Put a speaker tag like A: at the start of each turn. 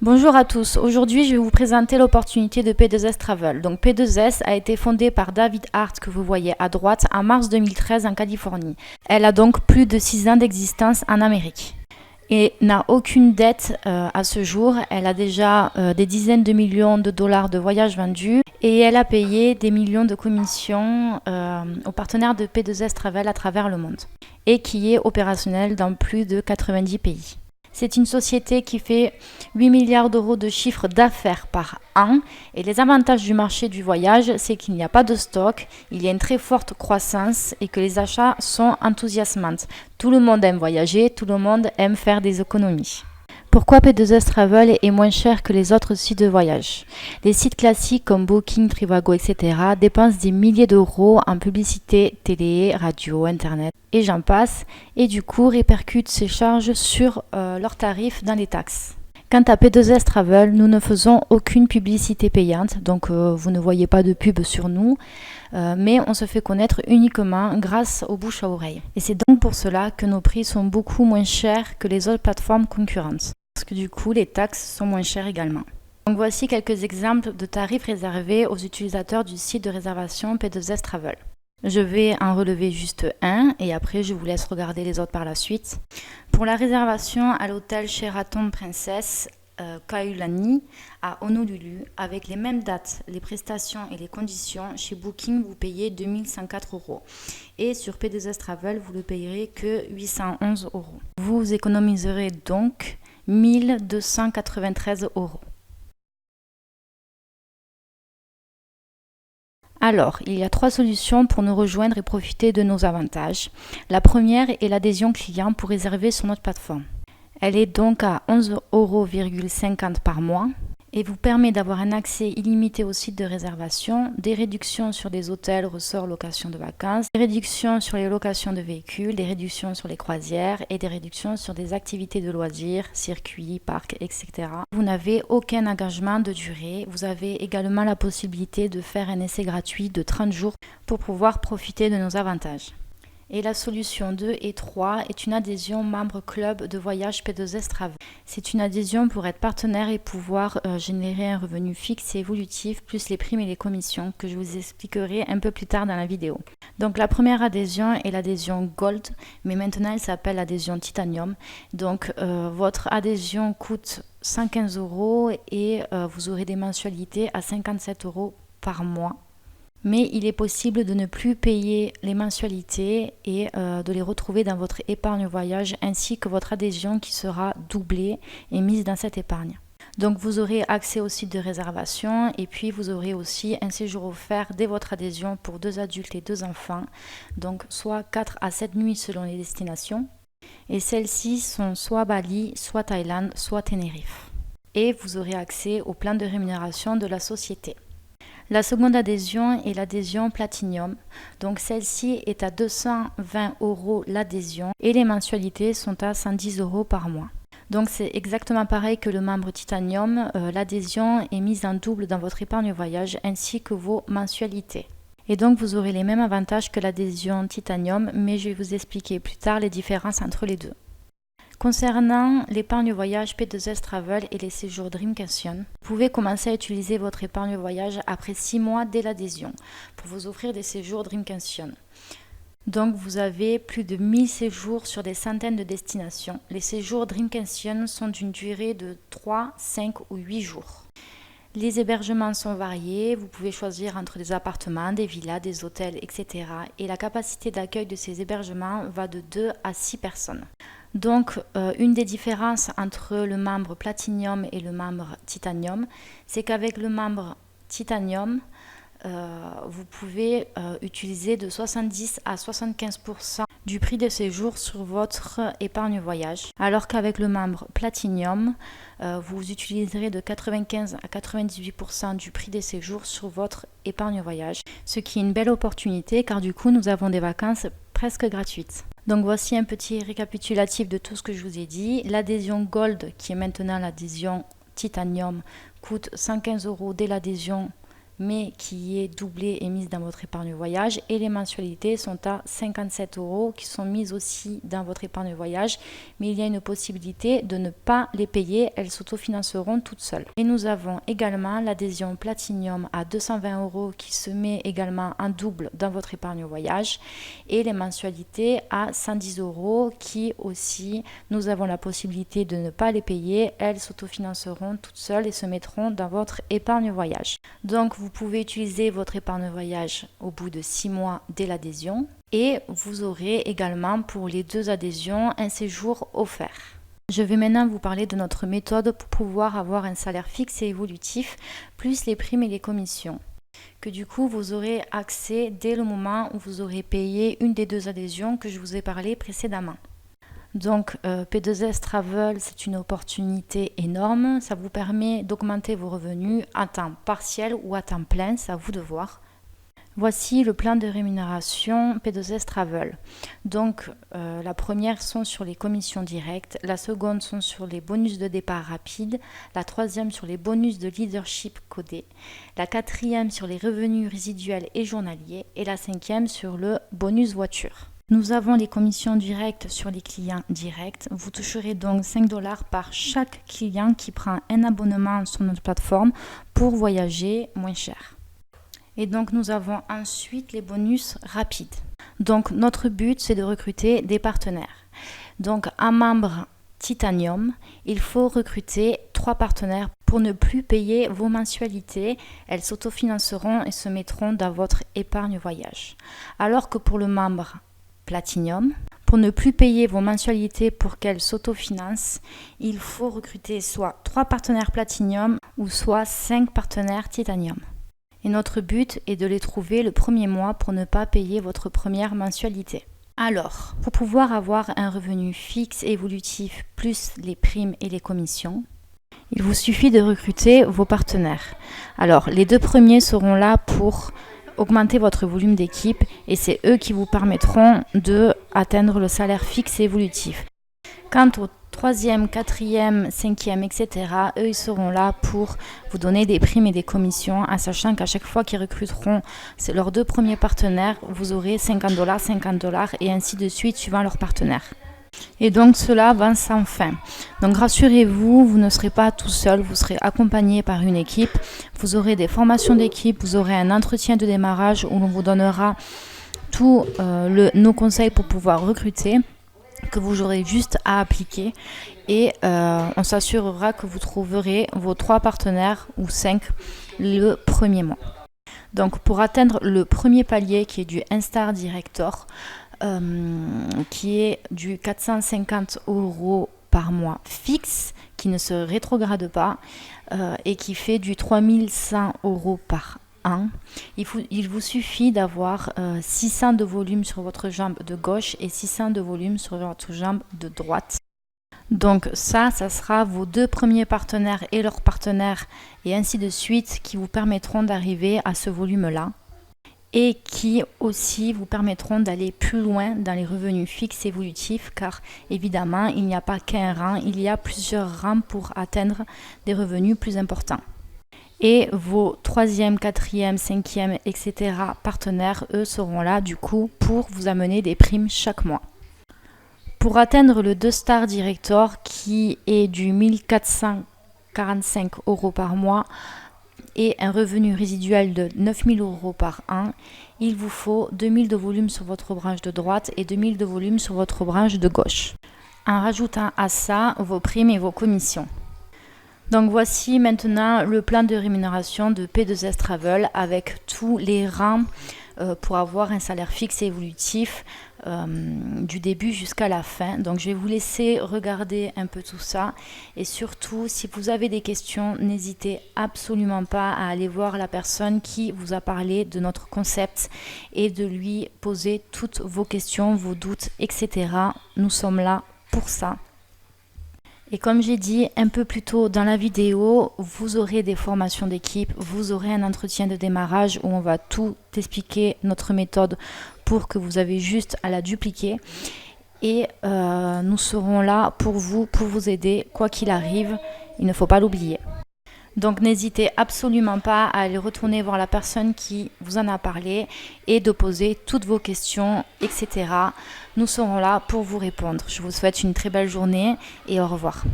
A: Bonjour à tous, aujourd'hui je vais vous présenter l'opportunité de P2S Travel. Donc P2S a été fondée par David Hart que vous voyez à droite en mars 2013 en Californie. Elle a donc plus de 6 ans d'existence en Amérique et n'a aucune dette à ce jour. Elle a déjà des dizaines de millions de dollars de voyages vendus et elle a payé des millions de commissions aux partenaires de P2S Travel à travers le monde et qui est opérationnelle dans plus de 90 pays. C'est une société qui fait 8 milliards d'euros de chiffre d'affaires par an et les avantages du marché du voyage, c'est qu'il n'y a pas de stock, il y a une très forte croissance et que les achats sont enthousiasmants. Tout le monde aime voyager, tout le monde aime faire des économies. Pourquoi P2S Travel est moins cher que les autres sites de voyage? Les sites classiques comme Booking, Trivago, etc. dépensent des milliers d'euros en publicité, télé, radio, internet et j'en passe, et du coup répercutent ces charges sur leurs tarifs dans les taxes. Quant à P2S Travel, nous ne faisons aucune publicité payante, donc vous ne voyez pas de pub sur nous, mais on se fait connaître uniquement grâce aux bouche à oreille. Et c'est donc pour cela que nos prix sont beaucoup moins chers que les autres plateformes concurrentes, parce que du coup les taxes sont moins chères également. Donc voici quelques exemples de tarifs réservés aux utilisateurs du site de réservation P2S Travel. Je vais en relever juste un et après je vous laisse regarder les autres par la suite. Pour la réservation à l'hôtel Sheraton Princess Kaulani à Honolulu, avec les mêmes dates, les prestations et les conditions, chez Booking vous payez 2104 euros et sur P2S Travel vous ne payerez que 811 euros. Vous économiserez donc 1293 euros. Alors, il y a 3 solutions pour nous rejoindre et profiter de nos avantages. La première est l'adhésion client pour réserver sur notre plateforme. Elle est donc à 11,50 euros par mois et vous permet d'avoir un accès illimité au site de réservation, des réductions sur des hôtels, resorts, locations de vacances, des réductions sur les locations de véhicules, des réductions sur les croisières et des réductions sur des activités de loisirs, circuits, parcs, etc. Vous n'avez aucun engagement de durée. Vous avez également la possibilité de faire un essai gratuit de 30 jours pour pouvoir profiter de nos avantages. Et la solution 2 et 3 est une adhésion membre club de voyage P2S Travel. C'est une adhésion pour être partenaire et pouvoir générer un revenu fixe et évolutif, plus les primes et les commissions que je vous expliquerai un peu plus tard dans la vidéo. Donc la première adhésion est l'adhésion Gold, mais maintenant elle s'appelle l'adhésion Titanium. Donc votre adhésion coûte 115 euros et vous aurez des mensualités à 57 euros par mois. Mais il est possible de ne plus payer les mensualités et de les retrouver dans votre épargne voyage ainsi que votre adhésion qui sera doublée et mise dans cette épargne. Donc vous aurez accès au site de réservation et puis vous aurez aussi un séjour offert dès votre adhésion pour 2 adultes et 2 enfants, donc soit 4 à 7 nuits selon les destinations. Et celles-ci sont soit Bali, soit Thaïlande, soit Tenerife. Et vous aurez accès au plan de rémunération de la société. La seconde adhésion est l'adhésion Platinum, donc celle-ci est à 220 euros l'adhésion et les mensualités sont à 110 euros par mois. Donc c'est exactement pareil que le membre Titanium, l'adhésion est mise en double dans votre épargne voyage ainsi que vos mensualités. Et donc vous aurez les mêmes avantages que l'adhésion Titanium, mais je vais vous expliquer plus tard les différences entre les deux. Concernant l'épargne voyage P2S Travel et les séjours Dreamcation, vous pouvez commencer à utiliser votre épargne voyage après 6 mois dès l'adhésion pour vous offrir des séjours Dreamcation. Donc vous avez plus de 1000 séjours sur des centaines de destinations. Les séjours Dreamcation sont d'une durée de 3, 5 ou 8 jours. Les hébergements sont variés, vous pouvez choisir entre des appartements, des villas, des hôtels, etc. Et la capacité d'accueil de ces hébergements va de 2 à 6 personnes. Donc, une des différences entre le membre Platinum et le membre Titanium, c'est qu'avec le membre Titanium, vous pouvez utiliser de 70 à 75% du prix de séjour sur votre épargne voyage, alors qu'avec le membre Platinum, vous utiliserez de 95 à 98% du prix des séjours sur votre épargne voyage, ce qui est une belle opportunité car du coup nous avons des vacances presque gratuites. Donc voici un petit récapitulatif de tout ce que je vous ai dit. L'adhésion Gold, qui est maintenant l'adhésion Titanium, coûte 115 euros dès l'adhésion mais qui est doublée et mise dans votre épargne voyage. Et les mensualités sont à 57 € qui sont mises aussi dans votre épargne voyage. Mais il y a une possibilité de ne pas les payer, elles s'autofinanceront toutes seules. Et nous avons également l'adhésion Platinum à 220 € qui se met également en double dans votre épargne voyage. Et les mensualités à 110 € qui aussi, nous avons la possibilité de ne pas les payer, elles s'autofinanceront toutes seules et se mettront dans votre épargne voyage. Donc vous pouvez utiliser votre épargne voyage au bout de 6 mois dès l'adhésion et vous aurez également pour les 2 adhésions un séjour offert. Je vais maintenant vous parler de notre méthode pour pouvoir avoir un salaire fixe et évolutif, plus les primes et les commissions, que du coup vous aurez accès dès le moment où vous aurez payé une des 2 adhésions que je vous ai parlé précédemment. Donc P2S Travel, c'est une opportunité énorme, ça vous permet d'augmenter vos revenus à temps partiel ou à temps plein, c'est à vous de voir. Voici le plan de rémunération P2S Travel. Donc la première sont sur les commissions directes, la seconde sont sur les bonus de départ rapide, la troisième sur les bonus de leadership codé, la quatrième sur les revenus résiduels et journaliers et la cinquième sur le bonus voiture. Nous avons les commissions directes sur les clients directs. Vous toucherez donc 5 $ par chaque client qui prend un abonnement sur notre plateforme pour voyager moins cher. Et donc nous avons ensuite les bonus rapides. Donc notre but c'est de recruter des partenaires. Donc un membre Titanium, il faut recruter 3 partenaires pour ne plus payer vos mensualités. Elles s'autofinanceront et se mettront dans votre épargne voyage. Alors que pour le membre Platinum, pour ne plus payer vos mensualités pour qu'elles s'autofinancent, il faut recruter soit 3 partenaires Platinum ou soit 5 partenaires Titanium. Et notre but est de les trouver le premier mois pour ne pas payer votre première mensualité. Alors, pour pouvoir avoir un revenu fixe et évolutif plus les primes et les commissions, il vous suffit de recruter vos partenaires. Alors, les 2 premiers seront là pour augmenter votre volume d'équipe et c'est eux qui vous permettront de atteindre le salaire fixe et évolutif. Quant au 3e, 4e, 5e, etc., eux ils seront là pour vous donner des primes et des commissions, en sachant qu'à chaque fois qu'ils recruteront leurs 2 premiers partenaires, vous aurez 50 $, 50 $ et ainsi de suite suivant leurs partenaires. Et donc cela va sans fin. Donc rassurez-vous, vous ne serez pas tout seul, vous serez accompagné par une équipe. Vous aurez des formations d'équipe, vous aurez un entretien de démarrage où l'on vous donnera tous nos conseils pour pouvoir recruter, que vous aurez juste à appliquer. Et on s'assurera que vous trouverez vos 3 partenaires ou 5 le premier mois. Donc pour atteindre le premier palier qui est du Instar Director, qui est du 450 € par mois fixe, qui ne se rétrograde pas et qui fait du 3100 € par an. Il vous suffit d'avoir 600 de volume sur votre jambe de gauche et 600 de volume sur votre jambe de droite. Donc ça sera vos 2 premiers partenaires et leurs partenaires et ainsi de suite qui vous permettront d'arriver à ce volume-là et qui aussi vous permettront d'aller plus loin dans les revenus fixes évolutifs car évidemment il n'y a pas qu'un rang, il y a plusieurs rangs pour atteindre des revenus plus importants. Et vos 3e, 4e, 5e, etc. partenaires, eux, seront là du coup pour vous amener des primes chaque mois. Pour atteindre le 2-star Director qui est du 1445 € par mois et un revenu résiduel de 9000 € par an, il vous faut 2000 de volume sur votre branche de droite et 2000 de volume sur votre branche de gauche, en rajoutant à ça vos primes et vos commissions. Donc voici maintenant le plan de rémunération de P2S Travel avec tous les rangs pour avoir un salaire fixe et évolutif du début jusqu'à la fin. Donc je vais vous laisser regarder un peu tout ça et surtout si vous avez des questions, n'hésitez absolument pas à aller voir la personne qui vous a parlé de notre concept et de lui poser toutes vos questions, vos doutes, etc. Nous sommes là pour ça. Et comme j'ai dit un peu plus tôt dans la vidéo, vous aurez des formations d'équipe, vous aurez un entretien de démarrage où on va tout expliquer, notre méthode, pour que vous avez juste à la dupliquer. Et nous serons là pour vous aider, quoi qu'il arrive, il ne faut pas l'oublier. Donc n'hésitez absolument pas à aller retourner voir la personne qui vous en a parlé et de poser toutes vos questions, etc. Nous serons là pour vous répondre. Je vous souhaite une très belle journée et au revoir.